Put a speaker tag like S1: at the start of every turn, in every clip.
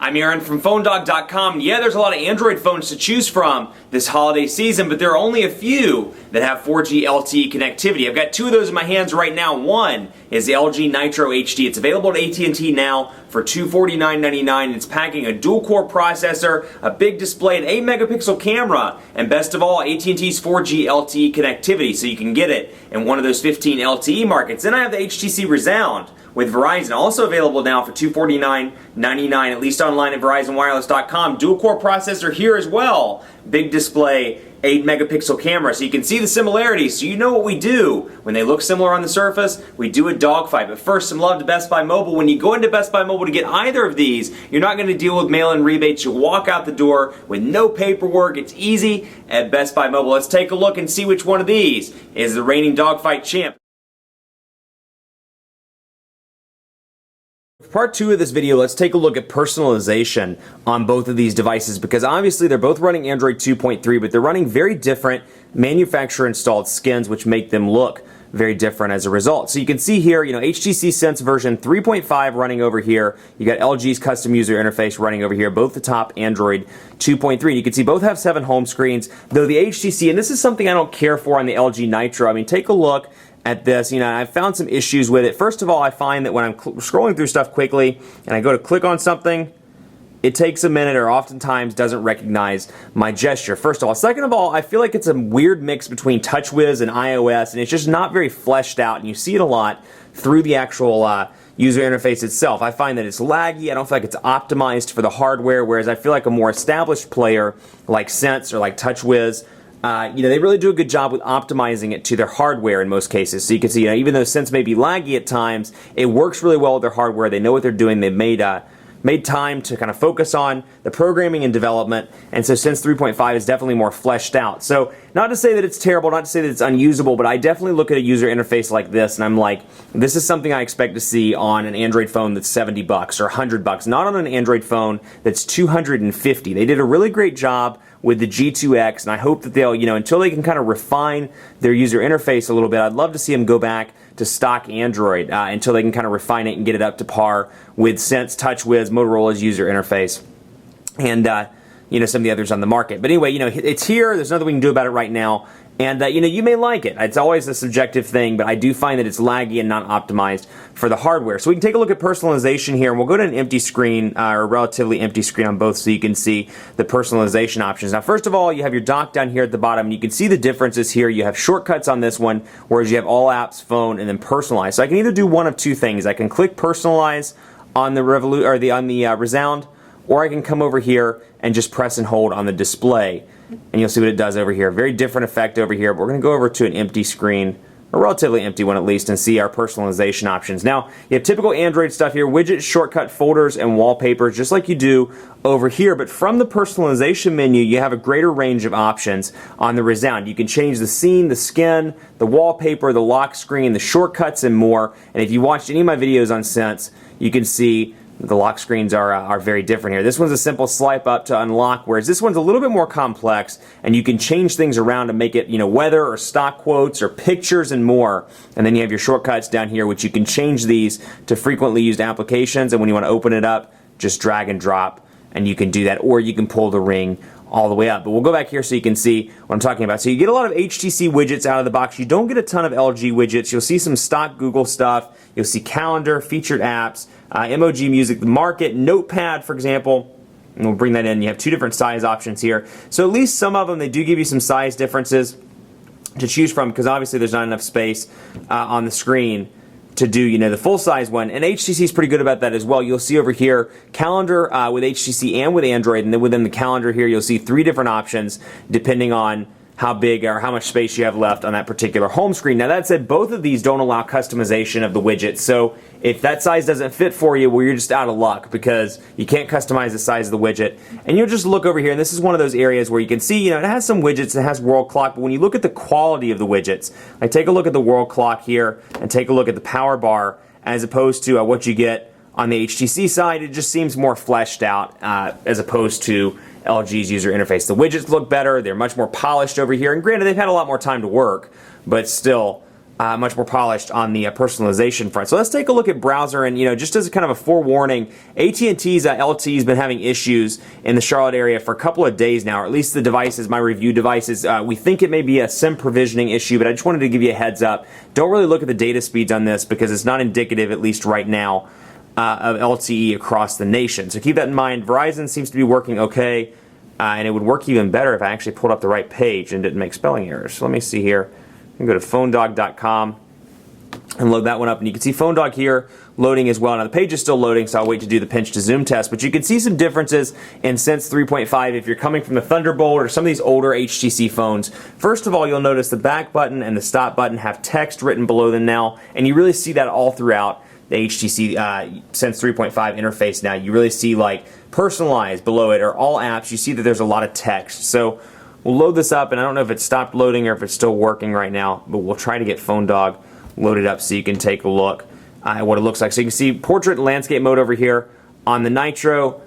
S1: I'm Aaron from PhoneDog.com. Yeah, there's a lot of Android phones to choose from this holiday season, but there are only a few that have 4G LTE connectivity. I've got two of those in my hands right now. One is the LG Nitro HD. It's available at AT&T now for $249.99. It's packing a dual-core processor, a big display, an 8-megapixel camera, and best of all, AT&T's 4G LTE connectivity, so you can get it in one of those 15 LTE markets. Then I have the HTC Rezound with Verizon, also available now for $249.99, at least online at VerizonWireless.com. Dual-core processor here as well. Big display, 8-megapixel camera, so you can see the similarities, so you know what we do. When they look similar on the surface, we do a dogfight. But first, some love to Best Buy Mobile. When you go into Best Buy Mobile to get either of these, you're not going to deal with mail-in rebates. You walk out the door with no paperwork. It's easy at Best Buy Mobile. Let's take a look and see which one of these is the reigning dogfight champ. For part 2 of this video, let's take a look at personalization on both of these devices, because obviously they're both running Android 2.3, but they're running very different manufacturer-installed skins, which make them look very different as a result. So you can see here, HTC Sense version 3.5 running over here. You got LG's custom user interface running over here, both the top Android 2.3. You can see both have 7 home screens, though the HTC, and this is something I don't care for on the LG Nitro. I mean, take a look at this. I've found some issues with it. First of all, I find that when I'm scrolling through stuff quickly and I go to click on something, it takes a minute or oftentimes doesn't recognize my gesture, first of all. Second of all, I feel like it's a weird mix between TouchWiz and iOS, and it's just not very fleshed out, and you see it a lot through the actual user interface itself. I find that it's laggy. I don't feel like it's optimized for the hardware, whereas I feel like a more established player like Sense or like TouchWiz, they really do a good job with optimizing it to their hardware in most cases. So you can see, even though Sense may be laggy at times, it works really well with their hardware. They know what they're doing. They've made time to kind of focus on the programming and development, and so Sense 3.5 is definitely more fleshed out. So not to say that it's terrible, not to say that it's unusable, but I definitely look at a user interface like this and I'm like, this is something I expect to see on an Android phone that's $70 or $100, not on an Android phone that's $250. They did a really great job with the G2X, and I hope that they'll, until they can kind of refine their user interface a little bit, I'd love to see them go back to stock Android until they can kind of refine it and get it up to par with Sense, TouchWiz, Motorola's user interface, and some of the others on the market. But anyway, it's here. There's nothing we can do about it right now. And, you may like it. It's always a subjective thing, but I do find that it's laggy and not optimized for the hardware. So we can take a look at personalization here, and we'll go to an empty screen, or a relatively empty screen on both, so you can see the personalization options. Now, first of all, you have your dock down here at the bottom, and you can see the differeces here. You have shortcuts on this one, whereas you have all apps, phone, and then personalize. So I can either do one of two things. I can click personalize on the Rezound, or I can come over here and just press and hold on the display, and you'll see what it does over here. Very different effect over here, but we're going to go over to an empty screen, a relatively empty one at least, and see our personalization options. Now, you have typical Android stuff here, widgets, shortcut folders, and wallpapers, just like you do over here, but from the personalization menu, you have a greater range of options on the Rezound. You can change the scene, the skin, the wallpaper, the lock screen, the shortcuts, and more. And if you watched any of my videos on Sense, you can see the lock screens are very different here. This one's a simple swipe up to unlock, whereas this one's a little bit more complex, and you can change things around to make it, weather or stock quotes or pictures and more. And then you have your shortcuts down here, which you can change these to frequently used applications, and when you want to open it up, just drag and drop, and you can do that, or you can pull the ring all the way up. But we'll go back here so you can see what I'm talking about. So you get a lot of HTC widgets out of the box. You don't get a ton of LG widgets. You'll see some stock Google stuff. You'll see calendar, featured apps, emoji music, the market, notepad, for example. And we'll bring that in. You have 2 different size options here. So at least some of them, they do give you some size differences to choose from, because obviously there's not enough space on the screen to do, the full-size one. And HTC is pretty good about that as well. You'll see over here, calendar with HTC and with Android, and then within the calendar here, you'll see 3 different options depending on how big or how much space you have left on that particular home screen. Now that said, both of these don't allow customization of the widgets, so if that size doesn't fit for you, well, you're just out of luck, because you can't customize the size of the widget. And you'll just look over here, and this is one of those areas where you can see, it has some widgets, it has world clock, but when you look at the quality of the widgets, like take a look at the world clock here, and take a look at the power bar, as opposed to what you get on the HTC side, it just seems more fleshed out as opposed to LG's user interface. The widgets look better, they're much more polished over here, and granted, they've had a lot more time to work, but still, much more polished on the personalization front. So let's take a look at browser, and just as a kind of a forewarning, AT&T's LTE has been having issues in the Charlotte area for a couple of days now, or at least the devices, my review devices. We think it may be a SIM provisioning issue, but I just wanted to give you a heads up. Don't really look at the data speeds on this because it's not indicative, at least right now, of LTE across the nation. So keep that in mind. Verizon seems to be working okay, and it would work even better if I actually pulled up the right page and didn't make spelling errors. So let me see here. I can go to phonedog.com and load that one up, and you can see PhoneDog here loading as well. Now the page is still loading, so I'll wait to do the pinch to zoom test, but you can see some differences in Sense 3.5 if you're coming from the Thunderbolt or some of these older HTC phones. First of all, you'll notice the back button and the stop button have text written below them now, and you really see that all throughout the HTC Sense 3.5 interface now. You really see like personalized below it, or all apps, you see that there's a lot of text. So we'll load this up, and I don't know if it stopped loading or if it's still working right now, but we'll try to get PhoneDog loaded up so you can take a look at what it looks like. So you can see portrait and landscape mode over here on the Nitro,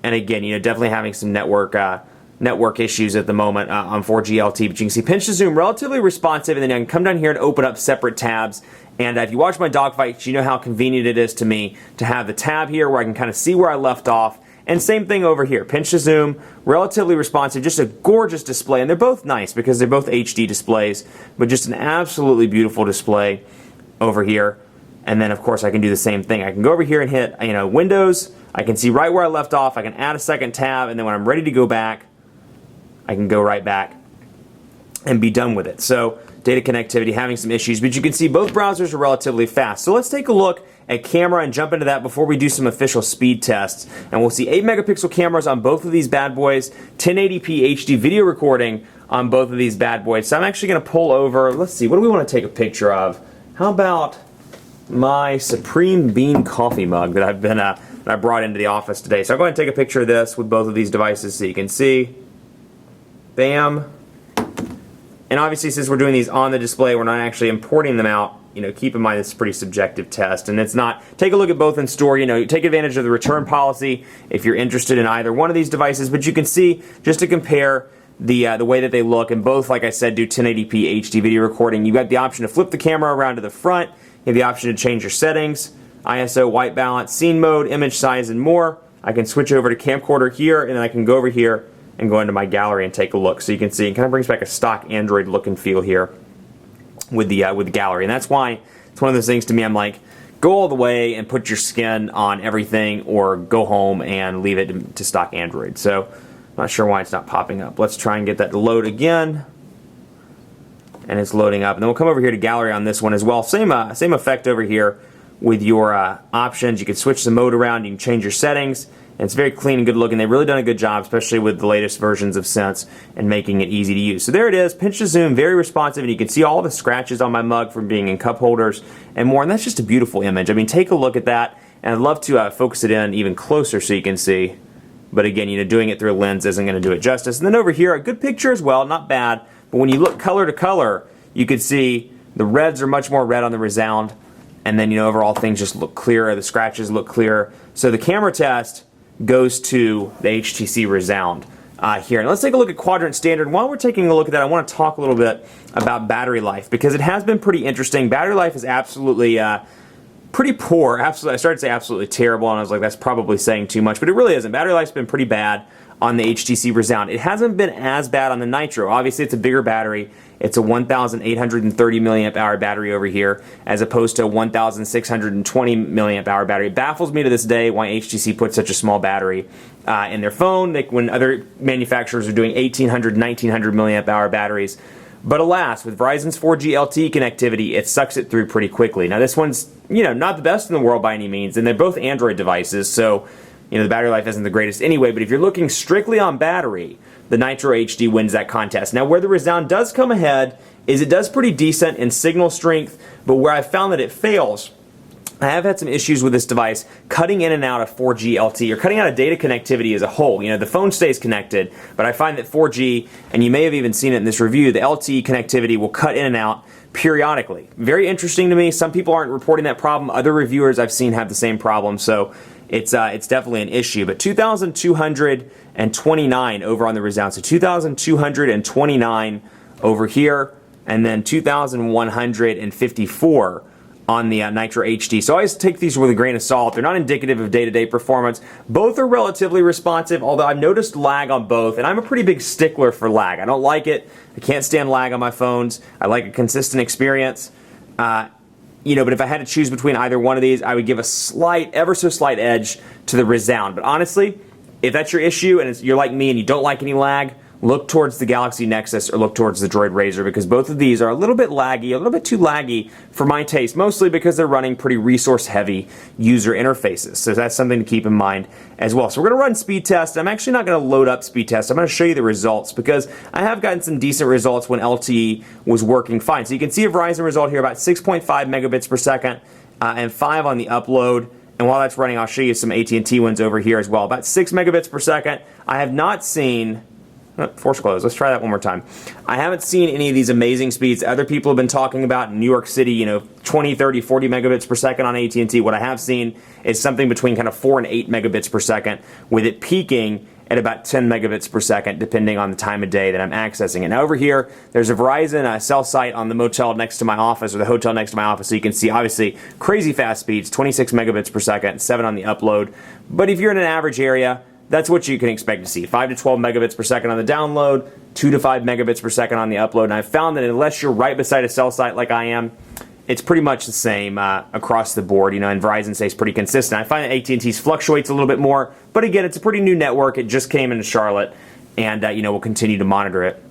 S1: and again, definitely having some network issues at the moment on 4G LTE, but you can see pinch to zoom, relatively responsive, and then I can come down here and open up separate tabs. And if you watch my Dogfight, you know how convenient it is to me to have the tab here where I can kind of see where I left off. And same thing over here, pinch to zoom, relatively responsive, just a gorgeous display. And they're both nice because they're both HD displays, but just an absolutely beautiful display over here. And then of course I can do the same thing. I can go over here and hit Windows. I can see right where I left off. I can add a second tab, and then when I'm ready to go back, I can go right back and be done with it. So data connectivity having some issues, but you can see both browsers are relatively fast. So let's take a look at camera and jump into that before we do some official speed tests. And we'll see 8 megapixel cameras on both of these bad boys, 1080p HD video recording on both of these bad boys. So I'm actually going to pull over, let's see, what do we want to take a picture of? How about my Supreme Bean coffee mug that I brought into the office today. So I'll go ahead and take a picture of this with both of these devices so you can see. Bam. And obviously, since we're doing these on the display, we're not actually importing them out. Keep in mind it's a pretty subjective test, and it's not. Take a look at both in store. Take advantage of the return policy if you're interested in either one of these devices. But you can see, just to compare the way that they look, and both, like I said, do 1080p HD video recording. You've got the option to flip the camera around to the front. You have the option to change your settings, ISO, white balance, scene mode, image size, and more. I can switch over to camcorder here, and then I can go over here and go into my gallery and take a look. So you can see it kind of brings back a stock Android look and feel here with the gallery. And that's why it's one of those things to me, I'm like, go all the way and put your skin on everything, or go home and leave it to stock Android. So I'm not sure why it's not popping up. Let's try and get that to load again. And it's loading up. And then we'll come over here to gallery on this one as well. Same effect over here with your options. You can switch the mode around. You can change your settings. And it's very clean and good looking. They've really done a good job, especially with the latest versions of Sense, and making it easy to use. So there it is, pinch to zoom, very responsive, and you can see all the scratches on my mug from being in cup holders and more. And that's just a beautiful image. I mean, take a look at that, and I'd love to focus it in even closer so you can see. But again, doing it through a lens isn't going to do it justice. And then over here, a good picture as well, not bad. But when you look color to color, you can see the reds are much more red on the Rezound, and then overall things just look clearer. The scratches look clearer. So the camera test goes to the HTC Rezound here. And let's take a look at quadrant standard. While we're taking a look at that, I want to talk a little bit about battery life, because it has been pretty interesting. Battery life is absolutely pretty poor. I started to say absolutely terrible, and I was like, that's probably saying too much, but it really isn't. Battery life's been pretty bad on the HTC Rezound. It hasn't been as bad on the Nitro. Obviously, it's a bigger battery. It's a 1,830 milliamp hour battery over here, as opposed to a 1,620 milliamp hour battery. It baffles me to this day why HTC put such a small battery in their phone, when other manufacturers are doing 1,800, 1,900 milliamp hour batteries. But alas, with Verizon's 4G LTE connectivity, it sucks it through pretty quickly. Now this one's, not the best in the world by any means, and they're both Android devices, so the battery life isn't the greatest anyway. But if you're looking strictly on battery, the Nitro HD wins that contest. Now where the Rezound does come ahead is it does pretty decent in signal strength, but where I found that it fails, I have had some issues with this device cutting in and out of 4G LTE, or cutting out of data connectivity as a whole. The phone stays connected, but I find that 4G, and you may have even seen it in this review, the LTE connectivity will cut in and out periodically. Very interesting to me. Some people aren't reporting that problem. Other reviewers I've seen have the same problem, so it's definitely an issue. But 2,229 over on the Rezound, so 2,229 over here. and then 2,154 on the Nitro HD. So I always take these with a grain of salt. They're not indicative of day-to-day performance. Both are relatively responsive, although I've noticed lag on both, and I'm a pretty big stickler for lag. I don't like it. I can't stand lag on my phones. I like a consistent experience. But if I had to choose between either one of these, I would give a slight, ever so slight edge to the Rezound. But honestly, if that's your issue and you're like me and you don't like any lag, look towards the Galaxy Nexus or look towards the Droid Razr, because both of these are a little bit laggy, a little bit too laggy for my taste, mostly because they're running pretty resource-heavy user interfaces. So that's something to keep in mind as well. So we're going to run speed tests. I'm actually not going to load up speed tests. I'm going to show you the results because I have gotten some decent results when LTE was working fine. So you can see a Verizon result here, about 6.5 megabits per second and 5 on the upload. And while that's running, I'll show you some AT&T ones over here as well. About 6 megabits per second. I have not seen... Force close. Let's try that one more time. I haven't seen any of these amazing speeds other people have been talking about in New York City, 20, 30, 40 megabits per second on AT&T. What I have seen is something between kind of 4 and 8 megabits per second, with it peaking at about 10 megabits per second, depending on the time of day that I'm accessing it. Now over here, there's a Verizon cell site on the motel next to my office, or the hotel next to my office, so you can see, obviously, crazy fast speeds, 26 megabits per second, 7 on the upload. But if you're in an average area, that's what you can expect to see. 5 to 12 megabits per second on the download, 2 to 5 megabits per second on the upload. And I've found that unless you're right beside a cell site like I am, it's pretty much the same across the board. And Verizon stays pretty consistent. I find that AT&T's fluctuates a little bit more, but again, it's a pretty new network. It just came into Charlotte, and we'll continue to monitor it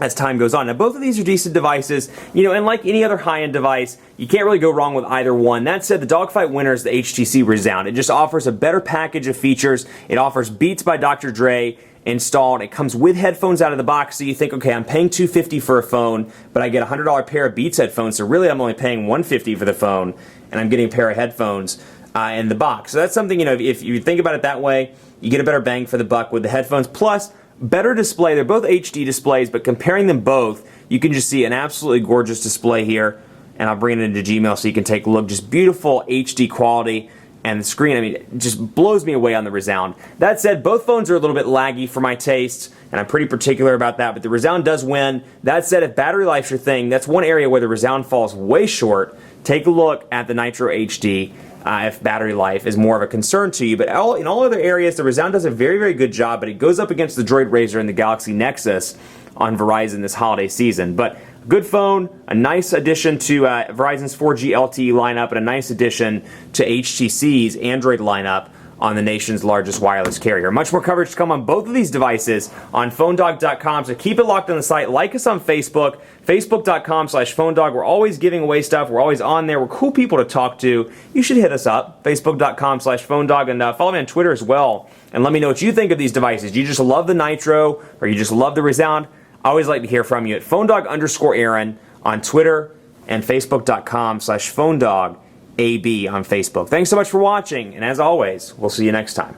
S1: as time goes on. Now, both of these are decent devices, and like any other high-end device, you can't really go wrong with either one. That said, the Dogfight winner is the HTC Rezound. It just offers a better package of features. It offers Beats by Dr. Dre installed. It comes with headphones out of the box, so you think, okay, I'm paying $250 for a phone, but I get a $100 pair of Beats headphones, so really I'm only paying $150 for the phone, and I'm getting a pair of headphones in the box. So that's something, if you think about it that way, you get a better bang for the buck with the headphones, plus better display. They're both HD displays, but comparing them both, you can just see an absolutely gorgeous display here. And I'll bring it into Gmail so you can take a look. Just beautiful HD quality. And the screen, it just blows me away on the Rezound. That said, both phones are a little bit laggy for my taste, and I'm pretty particular about that, but the Rezound does win. That said, if battery life's your thing, that's one area where the Rezound falls way short. Take a look at the Nitro HD. If battery life is more of a concern to you. But in all other areas, the Rezound does a very, very good job, but it goes up against the Droid Razr and the Galaxy Nexus on Verizon this holiday season. But good phone, a nice addition to Verizon's 4G LTE lineup, and a nice addition to HTC's Android lineup on the nation's largest wireless carrier. Much more coverage to come on both of these devices on PhoneDog.com, so keep it locked on the site. Like us on Facebook, Facebook.com/PhoneDog. We're always giving away stuff. We're always on there. We're cool people to talk to. You should hit us up, Facebook.com/PhoneDog, and follow me on Twitter as well. And let me know what you think of these devices. Do you just love the Nitro, or you just love the Rezound? I always like to hear from you at PhoneDog_Aaron on Twitter and Facebook.com/PhoneDog. AB on Facebook. Thanks so much for watching, and as always, we'll see you next time.